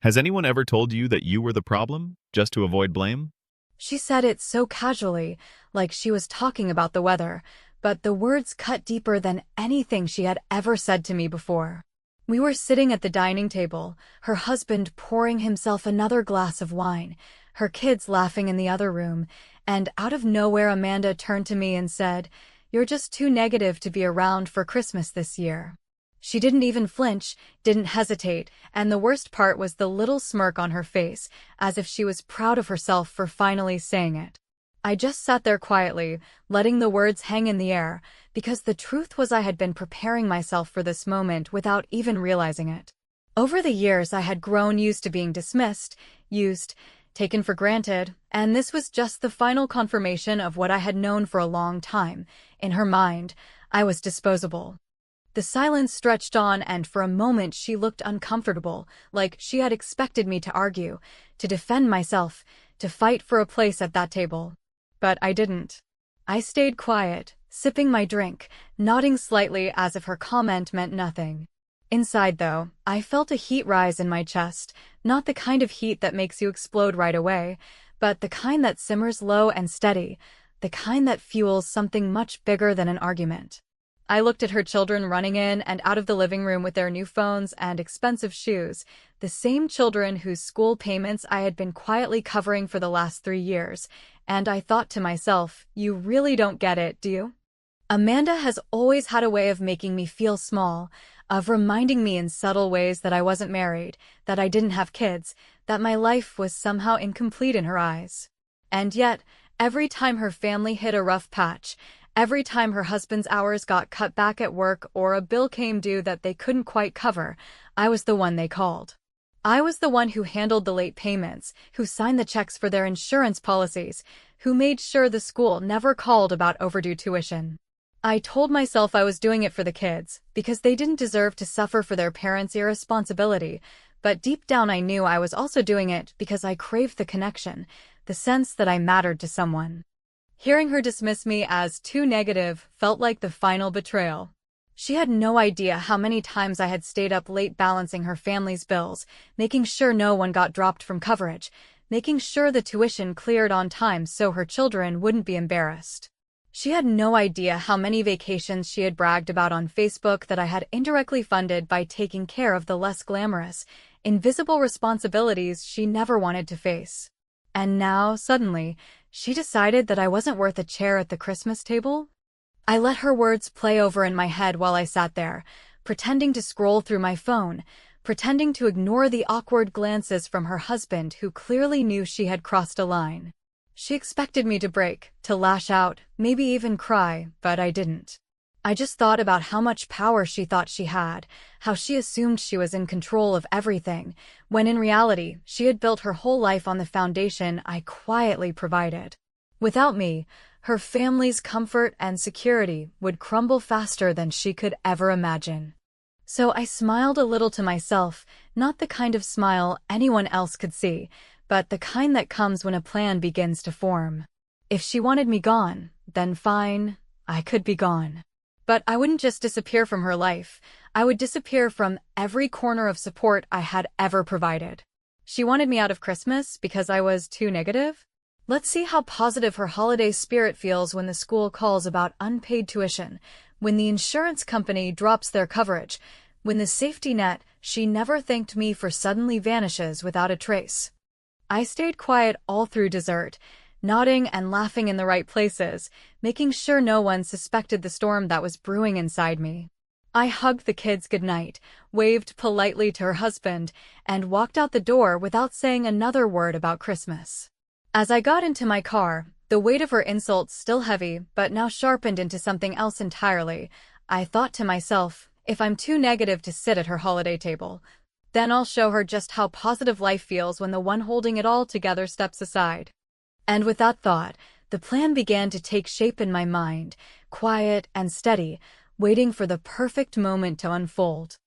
Has anyone ever told you that you were the problem, just to avoid blame? She said it so casually, like she was talking about the weather, but the words cut deeper than anything she had ever said to me before. We were sitting at the dining table, her husband pouring himself another glass of wine, her kids laughing in the other room, and out of nowhere Amanda turned to me and said, "You're just too negative to be around for Christmas this year." She didn't even flinch, didn't hesitate, and the worst part was the little smirk on her face, as if she was proud of herself for finally saying it. I just sat there quietly, letting the words hang in the air, because the truth was I had been preparing myself for this moment without even realizing it. Over the years, I had grown used to being dismissed, used, taken for granted, and this was just the final confirmation of what I had known for a long time. In her mind, I was disposable. The silence stretched on, and for a moment she looked uncomfortable, like she had expected me to argue, to defend myself, to fight for a place at that table. But I didn't. I stayed quiet, sipping my drink, nodding slightly as if her comment meant nothing. Inside, though, I felt a heat rise in my chest, not the kind of heat that makes you explode right away, but the kind that simmers low and steady, the kind that fuels something much bigger than an argument. I looked at her children running in and out of the living room with their new phones and expensive shoes, the same children whose school payments I had been quietly covering for the last 3 years, and I thought to myself, you really don't get it, do you? Amanda has always had a way of making me feel small, of reminding me in subtle ways that I wasn't married, that I didn't have kids, that my life was somehow incomplete in her eyes. And yet, every time her family hit a rough patch, every time her husband's hours got cut back at work or a bill came due that they couldn't quite cover, I was the one they called. I was the one who handled the late payments, who signed the checks for their insurance policies, who made sure the school never called about overdue tuition. I told myself I was doing it for the kids, because they didn't deserve to suffer for their parents' irresponsibility, but deep down I knew I was also doing it because I craved the connection, the sense that I mattered to someone. Hearing her dismiss me as too negative felt like the final betrayal. She had no idea how many times I had stayed up late balancing her family's bills, making sure no one got dropped from coverage, making sure the tuition cleared on time so her children wouldn't be embarrassed. She had no idea how many vacations she had bragged about on Facebook that I had indirectly funded by taking care of the less glamorous, invisible responsibilities she never wanted to face. And now, suddenly, she decided that I wasn't worth a chair at the Christmas table? I let her words play over in my head while I sat there, pretending to scroll through my phone, pretending to ignore the awkward glances from her husband who clearly knew she had crossed a line. She expected me to break, to lash out, maybe even cry, but I didn't. I just thought about how much power she thought she had, how she assumed she was in control of everything, when in reality, she had built her whole life on the foundation I quietly provided. Without me, her family's comfort and security would crumble faster than she could ever imagine. So I smiled a little to myself, not the kind of smile anyone else could see, but the kind that comes when a plan begins to form. If she wanted me gone, then fine, I could be gone. But I wouldn't just disappear from her life, I would disappear from every corner of support I had ever provided. She wanted me out of Christmas because I was too negative? Let's see how positive her holiday spirit feels when the school calls about unpaid tuition, when the insurance company drops their coverage, when the safety net she never thanked me for suddenly vanishes without a trace. I stayed quiet all through dessert, nodding and laughing in the right places, making sure no one suspected the storm that was brewing inside me. I hugged the kids goodnight, waved politely to her husband, and walked out the door without saying another word about Christmas. As I got into my car, the weight of her insults still heavy, but now sharpened into something else entirely, I thought to myself, if I'm too negative to sit at her holiday table, then I'll show her just how positive life feels when the one holding it all together steps aside. And with that thought, the plan began to take shape in my mind, quiet and steady, waiting for the perfect moment to unfold.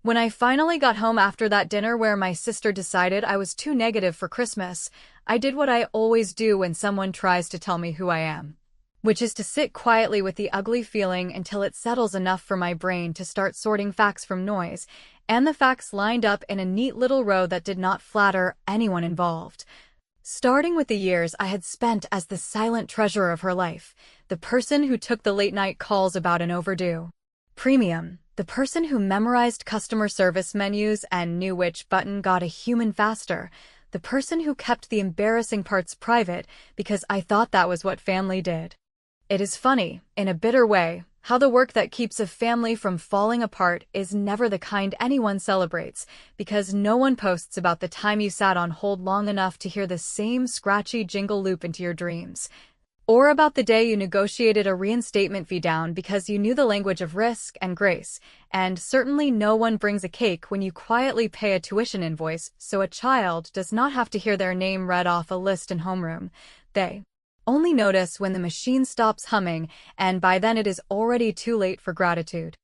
When I finally got home after that dinner where my sister decided I was too negative for Christmas, I did what I always do when someone tries to tell me who I am. which is to sit quietly with the ugly feeling until it settles enough for my brain to start sorting facts from noise, and the facts lined up in a neat little row that did not flatter anyone involved. Starting with the years I had spent as the silent treasurer of her life, the person who took the late-night calls about an overdue premium, the person who memorized customer service menus and knew which button got a human faster, the person who kept the embarrassing parts private because I thought that was what family did. It is funny, in a bitter way, how the work that keeps a family from falling apart is never the kind anyone celebrates, because no one posts about the time you sat on hold long enough to hear the same scratchy jingle loop into your dreams, or about the day you negotiated a reinstatement fee down because you knew the language of risk and grace, and certainly no one brings a cake when you quietly pay a tuition invoice so a child does not have to hear their name read off a list in homeroom. They only notice when the machine stops humming, and by then it is already too late for gratitude.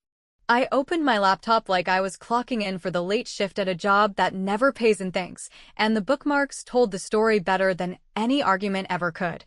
I opened my laptop like I was clocking in for the late shift at a job that never pays in thanks, and the bookmarks told the story better than any argument ever could.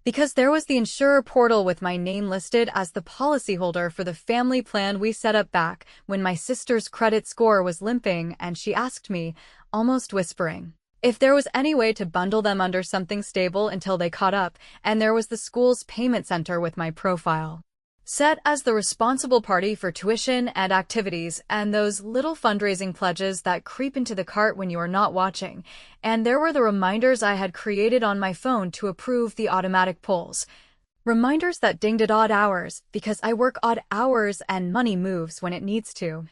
Because there was the insurer portal with my name listed as the policyholder for the family plan we set up back when my sister's credit score was limping, and she asked me, almost whispering, if there was any way to bundle them under something stable until they caught up, and there was the school's payment center with my profile set as the responsible party for tuition and activities and those little fundraising pledges that creep into the cart when you are not watching, and there were the reminders I had created on my phone to approve the automatic pulls. Reminders that dinged at odd hours, because I work odd hours and money moves when it needs to.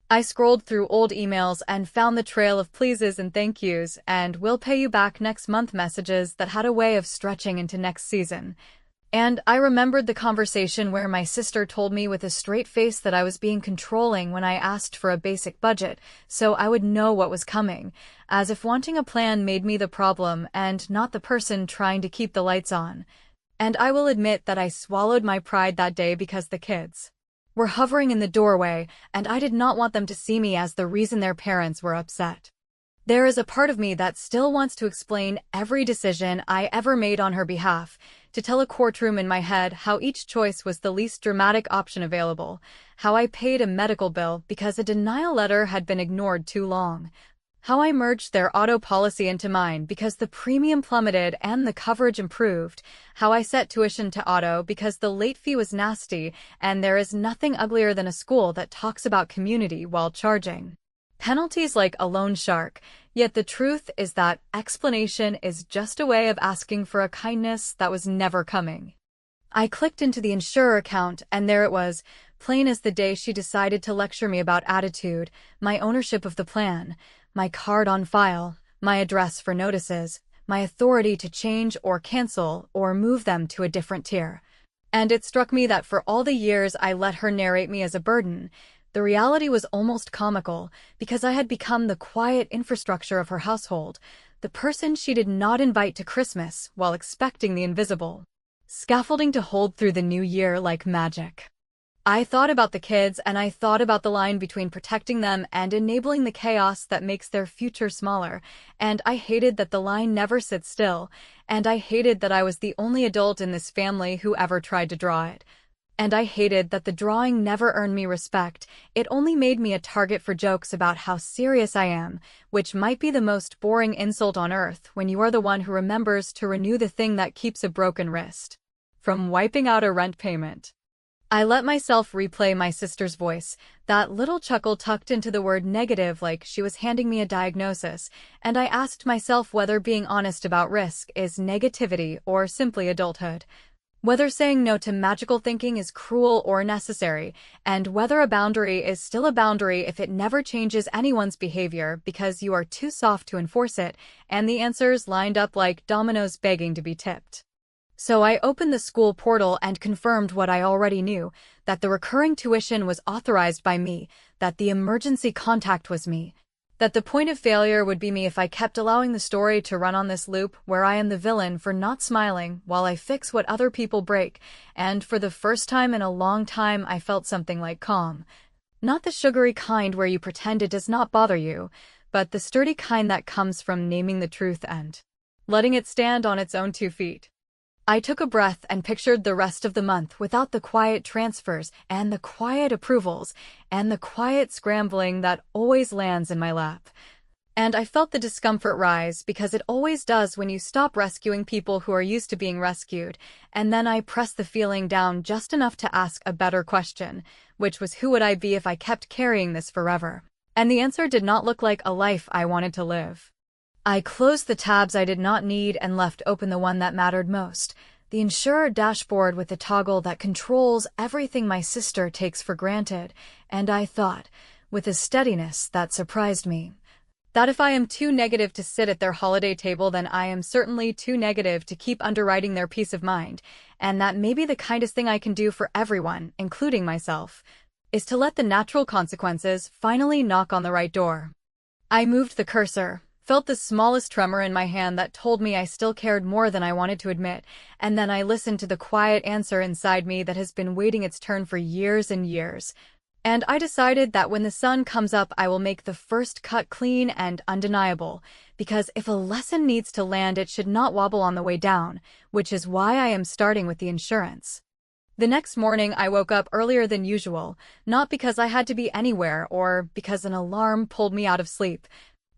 I scrolled through old emails and found the trail of pleases and thank yous and "will pay you back next month" messages that had a way of stretching into next season. And I remembered the conversation where my sister told me with a straight face that I was being controlling when I asked for a basic budget, so I would know what was coming, as if wanting a plan made me the problem and not the person trying to keep the lights on. And I will admit that I swallowed my pride that day because the kids were hovering in the doorway, and I did not want them to see me as the reason their parents were upset. There is a part of me that still wants to explain every decision I ever made on her behalf, to tell a courtroom in my head how each choice was the least dramatic option available, how I paid a medical bill because a denial letter had been ignored too long, how I merged their auto policy into mine because the premium plummeted and the coverage improved, how I set tuition to auto because the late fee was nasty, and there is nothing uglier than a school that talks about community while charging penalties like a loan shark. Yet the truth is that explanation is just a way of asking for a kindness that was never coming. I clicked into the insurer account, and there it was, plain as the day she decided to lecture me about attitude, my ownership of the plan, my card on file, my address for notices, my authority to change or cancel or move them to a different tier. And it struck me that for all the years I let her narrate me as a burden, the reality was almost comical, because I had become the quiet infrastructure of her household, the person she did not invite to Christmas while expecting the invisible scaffolding to hold through the new year like magic. I thought about the kids, and I thought about the line between protecting them and enabling the chaos that makes their future smaller, and I hated that the line never sits still, and I hated that I was the only adult in this family who ever tried to draw it. And I hated that the drawing never earned me respect. It only made me a target for jokes about how serious I am, which might be the most boring insult on earth when you are the one who remembers to renew the thing that keeps a broken wrist from wiping out a rent payment. I let myself replay my sister's voice, that little chuckle tucked into the word negative like she was handing me a diagnosis, and I asked myself whether being honest about risk is negativity or simply adulthood. Whether saying no to magical thinking is cruel or necessary, and whether a boundary is still a boundary if it never changes anyone's behavior because you are too soft to enforce it, and the answers lined up like dominoes begging to be tipped. So I opened the school portal and confirmed what I already knew, that the recurring tuition was authorized by me, that the emergency contact was me, that the point of failure would be me if I kept allowing the story to run on this loop where I am the villain for not smiling while I fix what other people break, and for the first time in a long time I felt something like calm. Not the sugary kind where you pretend it does not bother you, but the sturdy kind that comes from naming the truth and letting it stand on its own 2 feet. I took a breath and pictured the rest of the month without the quiet transfers and the quiet approvals and the quiet scrambling that always lands in my lap. And I felt the discomfort rise because it always does when you stop rescuing people who are used to being rescued, and then I pressed the feeling down just enough to ask a better question, which was who would I be if I kept carrying this forever? And the answer did not look like a life I wanted to live. I closed the tabs I did not need and left open the one that mattered most, the insurer dashboard with the toggle that controls everything my sister takes for granted, and I thought, with a steadiness that surprised me, that if I am too negative to sit at their holiday table, then I am certainly too negative to keep underwriting their peace of mind, and that maybe the kindest thing I can do for everyone, including myself, is to let the natural consequences finally knock on the right door. I moved the cursor, felt the smallest tremor in my hand that told me I still cared more than I wanted to admit, and then I listened to the quiet answer inside me that has been waiting its turn for years and years. And I decided that when the sun comes up, I will make the first cut clean and undeniable, because if a lesson needs to land, it should not wobble on the way down, which is why I am starting with the insurance. The next morning, I woke up earlier than usual, not because I had to be anywhere or because an alarm pulled me out of sleep,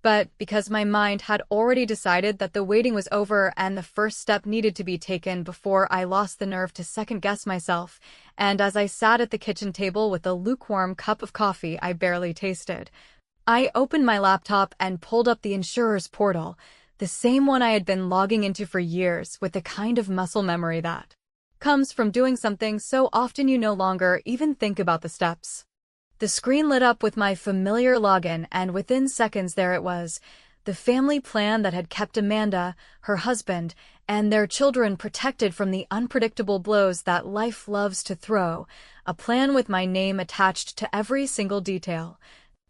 but because my mind had already decided that the waiting was over and the first step needed to be taken before I lost the nerve to second-guess myself, and as I sat at the kitchen table with a lukewarm cup of coffee I barely tasted, I opened my laptop and pulled up the insurer's portal, the same one I had been logging into for years with the kind of muscle memory that comes from doing something so often you no longer even think about the steps. The screen lit up with my familiar login, and within seconds there it was, the family plan that had kept Amanda, her husband, and their children protected from the unpredictable blows that life loves to throw, a plan with my name attached to every single detail.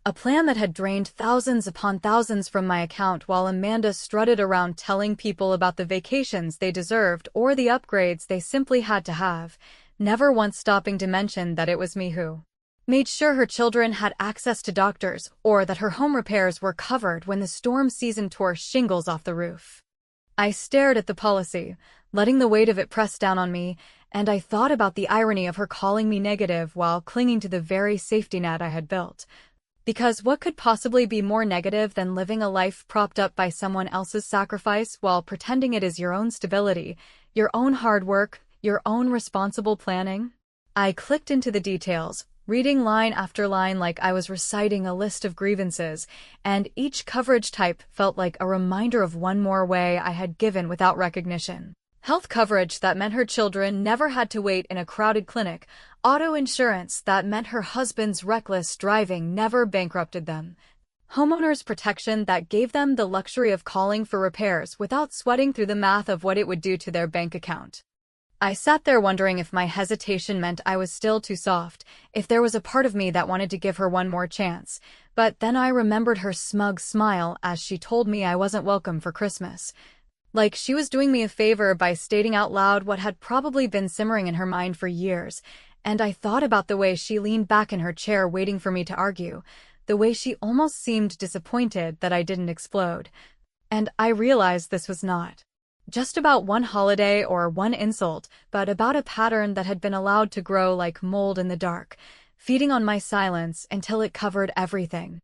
A plan that had drained thousands upon thousands from my account while Amanda strutted around telling people about the vacations they deserved or the upgrades they simply had to have, never once stopping to mention that it was me who made sure her children had access to doctors or that her home repairs were covered when the storm season tore shingles off the roof. I stared at the policy, letting the weight of it press down on me, and I thought about the irony of her calling me negative while clinging to the very safety net I had built. Because what could possibly be more negative than living a life propped up by someone else's sacrifice while pretending it is your own stability, your own hard work, your own responsible planning? I clicked into the details, reading line after line like I was reciting a list of grievances, and each coverage type felt like a reminder of one more way I had given without recognition. Health coverage that meant her children never had to wait in a crowded clinic, auto insurance that meant her husband's reckless driving never bankrupted them, homeowners protection that gave them the luxury of calling for repairs without sweating through the math of what it would do to their bank account. I sat there wondering if my hesitation meant I was still too soft, if there was a part of me that wanted to give her one more chance, but then I remembered her smug smile as she told me I wasn't welcome for Christmas. Like she was doing me a favor by stating out loud what had probably been simmering in her mind for years, and I thought about the way she leaned back in her chair waiting for me to argue, the way she almost seemed disappointed that I didn't explode. And I realized this was not just about one holiday or one insult, but about a pattern that had been allowed to grow like mold in the dark, feeding on my silence until it covered everything.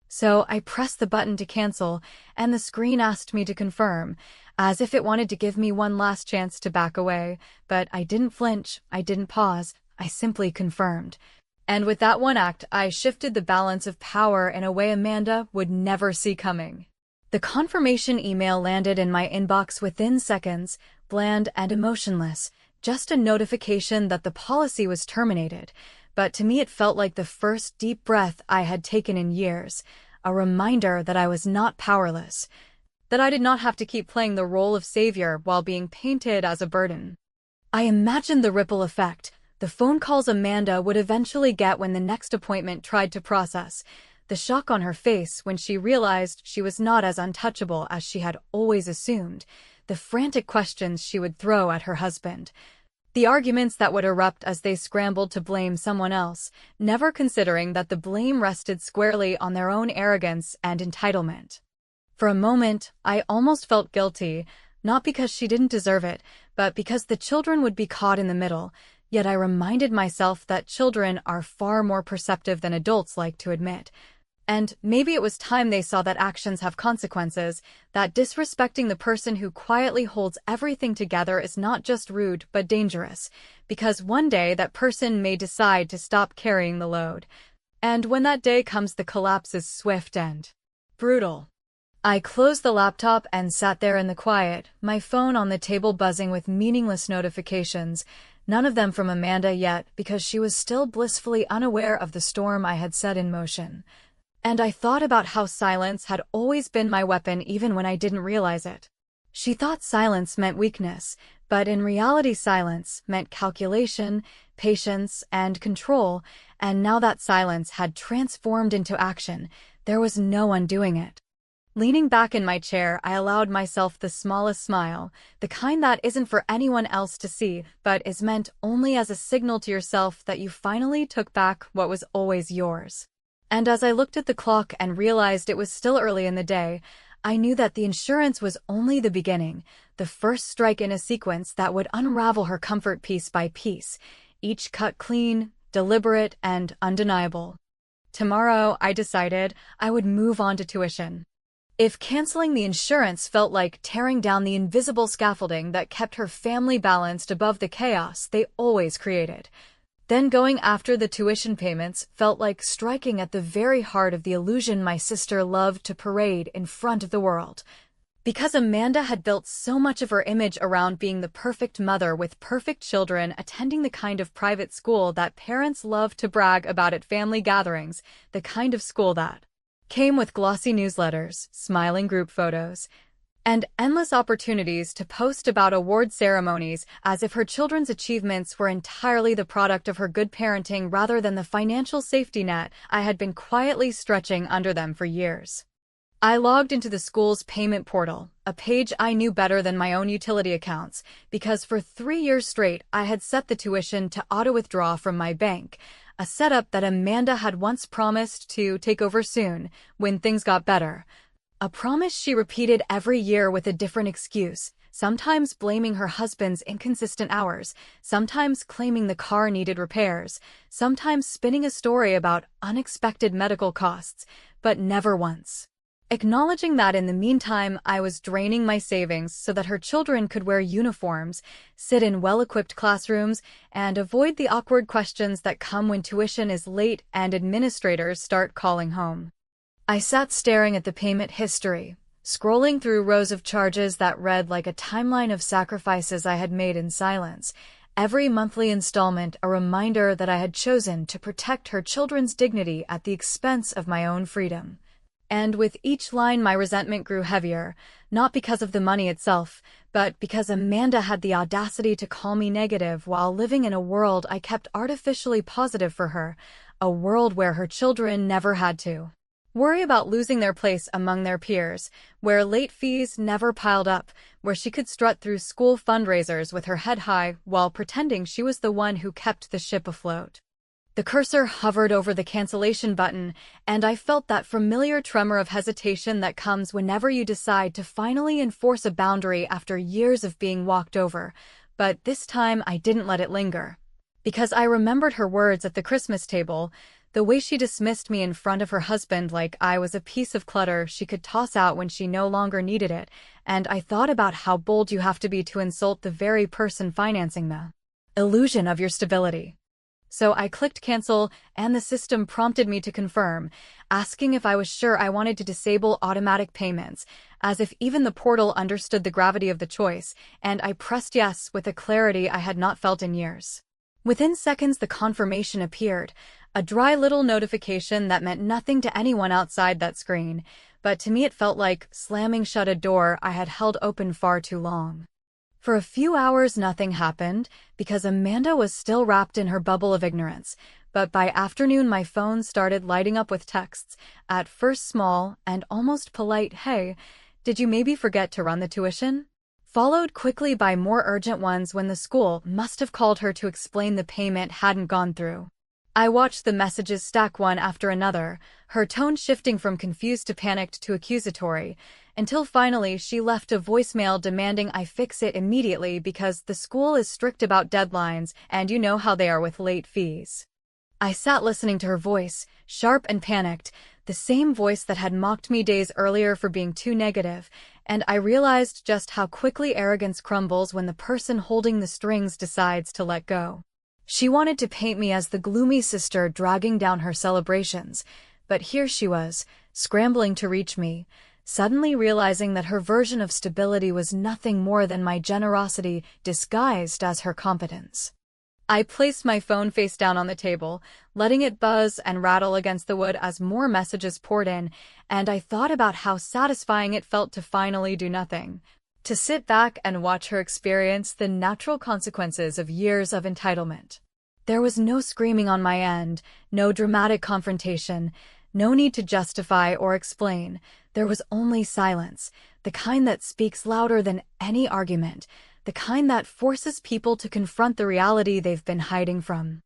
So I pressed the button to cancel, and the screen asked me to confirm, as if it wanted to give me one last chance to back away, but I didn't flinch, I didn't pause, I simply confirmed. And with that one act, I shifted the balance of power in a way Amanda would never see coming. The confirmation email landed in my inbox within seconds, bland and emotionless, just a notification that the policy was terminated, but to me it felt like the first deep breath I had taken in years, a reminder that I was not powerless, that I did not have to keep playing the role of savior while being painted as a burden. I imagined the ripple effect, the phone calls Amanda would eventually get when the next appointment tried to process, the shock on her face when she realized she was not as untouchable as she had always assumed, the frantic questions she would throw at her husband, the arguments that would erupt as they scrambled to blame someone else, never considering that the blame rested squarely on their own arrogance and entitlement. For a moment, I almost felt guilty, not because she didn't deserve it, but because the children would be caught in the middle. Yet I reminded myself that children are far more perceptive than adults like to admit. And maybe it was time they saw that actions have consequences, that disrespecting the person who quietly holds everything together is not just rude but dangerous, because one day that person may decide to stop carrying the load. And when that day comes, the collapse is swift and brutal. I closed the laptop and sat there in the quiet, my phone on the table buzzing with meaningless notifications, none of them from Amanda yet because she was still blissfully unaware of the storm I had set in motion. And I thought about how silence had always been my weapon even when I didn't realize it. She thought silence meant weakness, but in reality silence meant calculation, patience, and control, and now that silence had transformed into action, there was no undoing it. Leaning back in my chair, I allowed myself the smallest smile, the kind that isn't for anyone else to see, but is meant only as a signal to yourself that you finally took back what was always yours. And as I looked at the clock and realized it was still early in the day, I knew that the insurance was only the beginning, the first strike in a sequence that would unravel her comfort piece by piece, each cut clean, deliberate, and undeniable. Tomorrow, I decided, I would move on to tuition. If canceling the insurance felt like tearing down the invisible scaffolding that kept her family balanced above the chaos they always created, then going after the tuition payments felt like striking at the very heart of the illusion my sister loved to parade in front of the world. Because Amanda had built so much of her image around being the perfect mother with perfect children, attending the kind of private school that parents love to brag about at family gatherings, the kind of school that came with glossy newsletters, smiling group photos, and endless opportunities to post about award ceremonies as if her children's achievements were entirely the product of her good parenting rather than the financial safety net I had been quietly stretching under them for years. I logged into the school's payment portal, a page I knew better than my own utility accounts, because for 3 years straight I had set the tuition to auto-withdraw from my bank, a setup that Amanda had once promised to take over soon, when things got better. A promise she repeated every year with a different excuse, sometimes blaming her husband's inconsistent hours, sometimes claiming the car needed repairs, sometimes spinning a story about unexpected medical costs, but never once acknowledging that in the meantime I was draining my savings so that her children could wear uniforms, sit in well-equipped classrooms, and avoid the awkward questions that come when tuition is late and administrators start calling home. I sat staring at the payment history, scrolling through rows of charges that read like a timeline of sacrifices I had made in silence, every monthly installment a reminder that I had chosen to protect her children's dignity at the expense of my own freedom. And with each line my resentment grew heavier, not because of the money itself, but because Amanda had the audacity to call me negative while living in a world I kept artificially positive for her, a world where her children never had to worry about losing their place among their peers, where late fees never piled up, where she could strut through school fundraisers with her head high while pretending she was the one who kept the ship afloat. The cursor hovered over the cancellation button, and I felt that familiar tremor of hesitation that comes whenever you decide to finally enforce a boundary after years of being walked over. But this time I didn't let it linger. Because I remembered her words at the Christmas table, the way she dismissed me in front of her husband like I was a piece of clutter she could toss out when she no longer needed it, and I thought about how bold you have to be to insult the very person financing the illusion of your stability. So I clicked cancel, and the system prompted me to confirm, asking if I was sure I wanted to disable automatic payments, as if even the portal understood the gravity of the choice, and I pressed yes with a clarity I had not felt in years. Within seconds the confirmation appeared, a dry little notification that meant nothing to anyone outside that screen, but to me it felt like slamming shut a door I had held open far too long. For a few hours nothing happened, because Amanda was still wrapped in her bubble of ignorance, but by afternoon my phone started lighting up with texts, at first small and almost polite, "Hey, did you maybe forget to run the tuition?" Followed quickly by more urgent ones when the school must have called her to explain the payment hadn't gone through. I watched the messages stack one after another, her tone shifting from confused to panicked to accusatory, until finally she left a voicemail demanding I fix it immediately because the school is strict about deadlines and you know how they are with late fees. I sat listening to her voice, sharp and panicked, the same voice that had mocked me days earlier for being too negative, and I realized just how quickly arrogance crumbles when the person holding the strings decides to let go. She wanted to paint me as the gloomy sister dragging down her celebrations, but here she was, scrambling to reach me, suddenly realizing that her version of stability was nothing more than my generosity disguised as her competence. I placed my phone face down on the table, letting it buzz and rattle against the wood as more messages poured in, and I thought about how satisfying it felt to finally do nothing. To sit back and watch her experience the natural consequences of years of entitlement. There was no screaming on my end, no dramatic confrontation, no need to justify or explain. There was only silence, the kind that speaks louder than any argument, the kind that forces people to confront the reality they've been hiding from.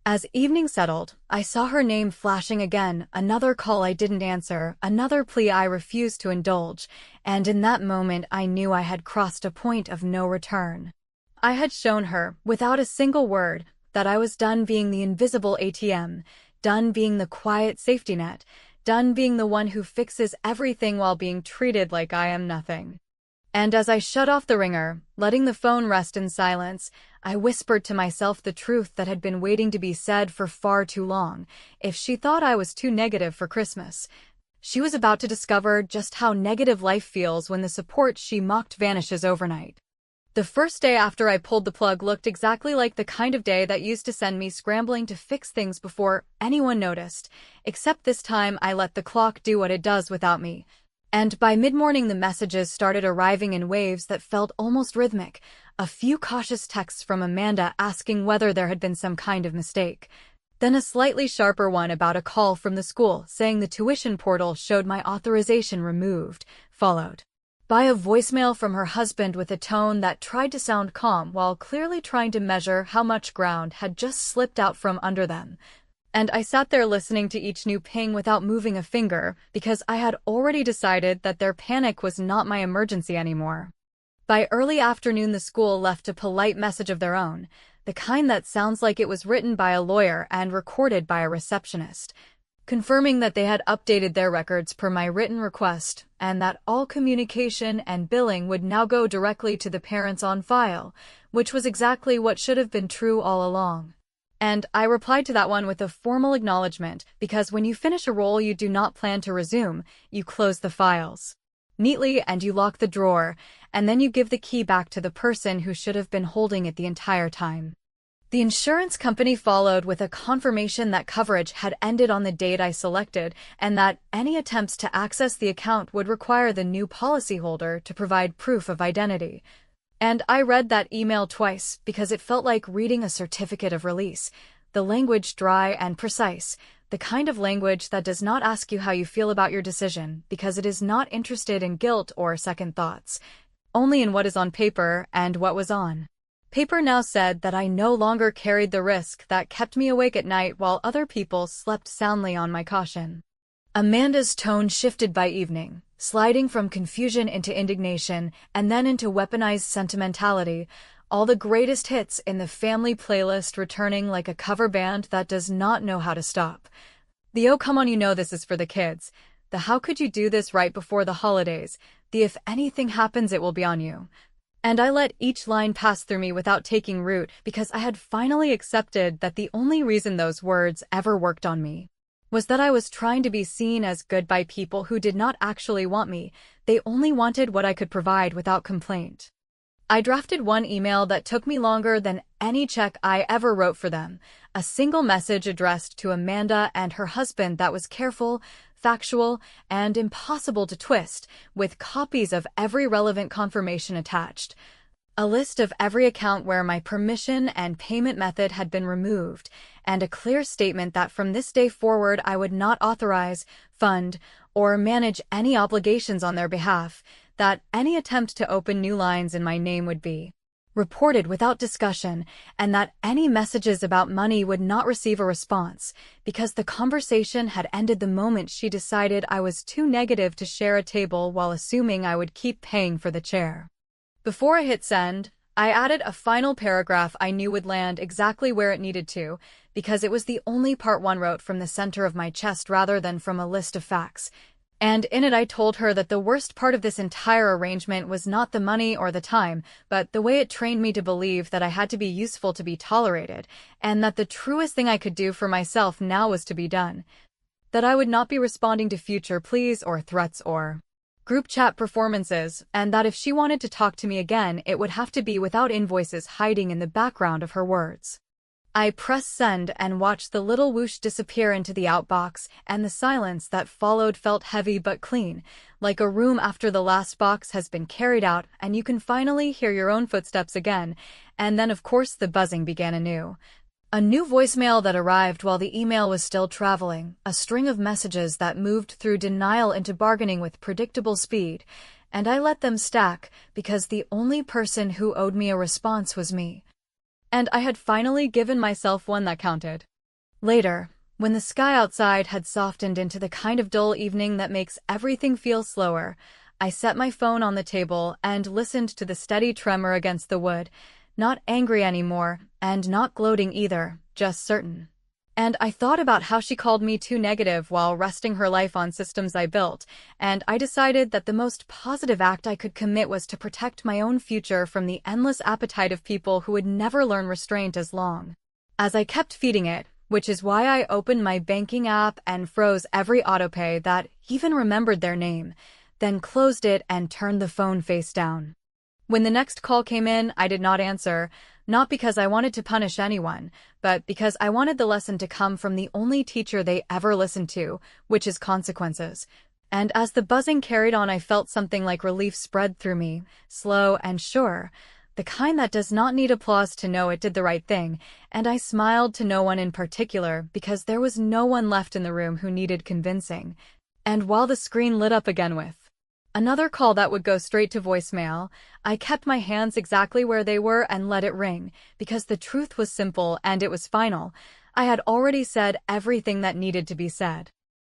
As evening settled, I saw her name flashing again, another call I didn't answer, another plea I refused to indulge, and in that moment I knew I had crossed a point of no return. I had shown her, without a single word, that I was done being the invisible ATM, done being the quiet safety net, done being the one who fixes everything while being treated like I am nothing. And as I shut off the ringer, letting the phone rest in silence, I whispered to myself the truth that had been waiting to be said for far too long. If she thought I was too negative for Christmas, she was about to discover just how negative life feels when the support she mocked vanishes overnight. The first day after I pulled the plug looked exactly like the kind of day that used to send me scrambling to fix things before anyone noticed, except this time I let the clock do what it does without me. And by mid-morning the messages started arriving in waves that felt almost rhythmic, a few cautious texts from Amanda asking whether there had been some kind of mistake. Then a slightly sharper one about a call from the school saying the tuition portal showed my authorization removed, followed by a voicemail from her husband with a tone that tried to sound calm while clearly trying to measure how much ground had just slipped out from under them. And I sat there listening to each new ping without moving a finger because I had already decided that their panic was not my emergency anymore. By early afternoon the school left a polite message of their own, the kind that sounds like it was written by a lawyer and recorded by a receptionist, confirming that they had updated their records per my written request and that all communication and billing would now go directly to the parents on file, which was exactly what should have been true all along. And I replied to that one with a formal acknowledgement because when you finish a role you do not plan to resume, you close the files neatly and you lock the drawer, and then you give the key back to the person who should have been holding it the entire time. The insurance company followed with a confirmation that coverage had ended on the date I selected and that any attempts to access the account would require the new policyholder to provide proof of identity. And I read that email twice because it felt like reading a certificate of release, the language dry and precise, the kind of language that does not ask you how you feel about your decision because it is not interested in guilt or second thoughts, only in what is on paper and what was on paper now said that I no longer carried the risk that kept me awake at night while other people slept soundly on my caution. Amanda's tone shifted by evening, sliding from confusion into indignation and then into weaponized sentimentality, all the greatest hits in the family playlist returning like a cover band that does not know how to stop. The "oh come on you know this is for the kids," the "how could you do this right before the holidays," the "if anything happens it will be on you." And I let each line pass through me without taking root because I had finally accepted that the only reason those words ever worked on me was that I was trying to be seen as good by people who did not actually want me. They only wanted what I could provide without complaint. I drafted one email that took me longer than any check I ever wrote for them, a single message addressed to Amanda and her husband that was careful, factual, and impossible to twist, with copies of every relevant confirmation attached. A list of every account where my permission and payment method had been removed, and a clear statement that from this day forward I would not authorize, fund, or manage any obligations on their behalf, that any attempt to open new lines in my name would be reported without discussion, and that any messages about money would not receive a response, because the conversation had ended the moment she decided I was too negative to share a table while assuming I would keep paying for the chair. Before I hit send, I added a final paragraph I knew would land exactly where it needed to, because it was the only part one wrote from the center of my chest rather than from a list of facts. And in it I told her that the worst part of this entire arrangement was not the money or the time, but the way it trained me to believe that I had to be useful to be tolerated, and that the truest thing I could do for myself now was to be done. That I would not be responding to future pleas or threats or group chat performances, and that if she wanted to talk to me again, it would have to be without invoices hiding in the background of her words. I pressed send and watched the little whoosh disappear into the outbox, and the silence that followed felt heavy but clean, like a room after the last box has been carried out and you can finally hear your own footsteps again. And then of course the buzzing began anew. A new voicemail that arrived while the email was still traveling, a string of messages that moved through denial into bargaining with predictable speed, and I let them stack because the only person who owed me a response was me. And I had finally given myself one that counted. Later, when the sky outside had softened into the kind of dull evening that makes everything feel slower, I set my phone on the table and listened to the steady tremor against the wood, not angry anymore, and not gloating either, just certain. And I thought about how she called me too negative while resting her life on systems I built, and I decided that the most positive act I could commit was to protect my own future from the endless appetite of people who would never learn restraint as long as I kept feeding it, which is why I opened my banking app and froze every autopay that even remembered their name, then closed it and turned the phone face down. When the next call came in, I did not answer, not because I wanted to punish anyone, but because I wanted the lesson to come from the only teacher they ever listened to, which is consequences. And as the buzzing carried on, I felt something like relief spread through me, slow and sure, the kind that does not need applause to know it did the right thing, and I smiled to no one in particular because there was no one left in the room who needed convincing. And while the screen lit up again with another call that would go straight to voicemail, I kept my hands exactly where they were and let it ring, because the truth was simple and it was final. I had already said everything that needed to be said.